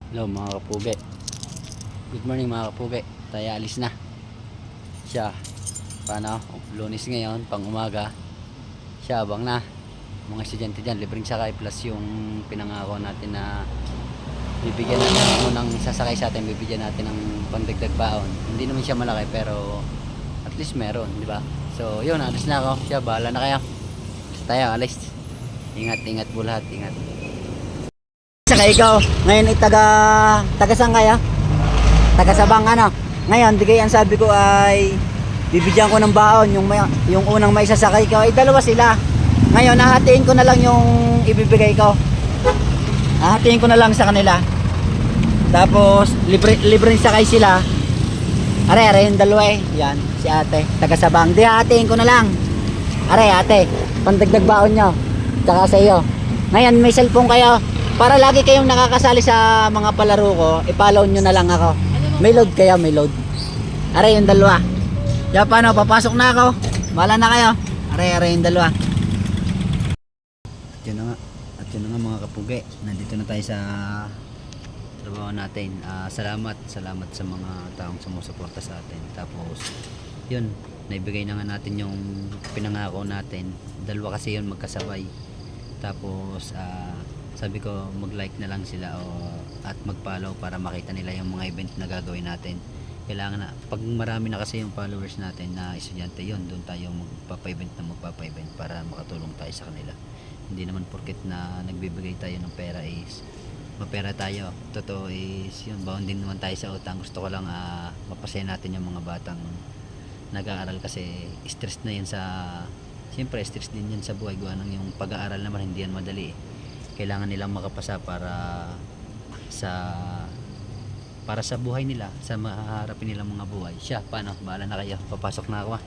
Hello mga kapugi. Good morning mga kapugi. Tayo alis na. Siya. Paano? Lunes ngayon, pang umaga. Siya abang na. Mga estudyante dyan, libreng sakay plus yung pinangako natin na bibigyan natin ng sasakay sa atin, bibigyan natin ng pandagdag baon. Hindi naman siya malaki pero at least meron, di ba? So yun, alis na ako. Siya, bahala na kayo. Tayo alis. Ingat po lahat, ingat. Saka ikaw, ngayon ay taga saan kaya? Taga Sabang ano? Ngayon, di ang sabi ko ay bibigyan ko ng baon yung unang may sasakay ko ay dalawa sila. Ngayon, hahatiin ko na lang yung ibibigay ko. Hahatiin ko na lang sa kanila. Tapos libre sakay sila. Are yung dalawa eh. Yan, si ate, taga Sabang. Di hahatiin ko na lang. Are ate, pandagdag baon nyo. Tsaka sa iyo. Ngayon, may cellphone kayo. Para lagi kayong nakakasali sa mga palaro ko, i-follow nyo na lang ako. May load kaya, may load. Are yung dalawa. Kaya paano, papasok na ako. Bahala na kayo. Are yung dalawa. At yun na nga mga kapugi. Nandito na tayo sa trabaho natin. Salamat sa mga taong sumusuporta sa atin. Tapos, yun, naibigay na nga natin yung pinangako natin. Dalawa kasi yun magkasabay. Tapos, sabi ko mag-like na lang sila at mag-follow para makita nila yung mga event na gagawin natin. Kailangan na, pag marami na kasi yung followers natin na estudyante, yun, doon tayo magpapa-event para makatulong tayo sa kanila. Hindi naman porket na nagbibigay tayo ng pera is mapera tayo. Totoo is yun, baon din naman tayo sa utang. Gusto ko lang mapasaya natin yung mga batang nag-aaral kasi stress na yan siyempre stress din yan sa buhay. Gawa ng yung pag-aaral naman hindi yan madali eh. Kailangan nilang makapasa para sa buhay nila, sa mahaharapin nilang mga buhay. Siya, paano? Bahala na kayo. Papasok na ako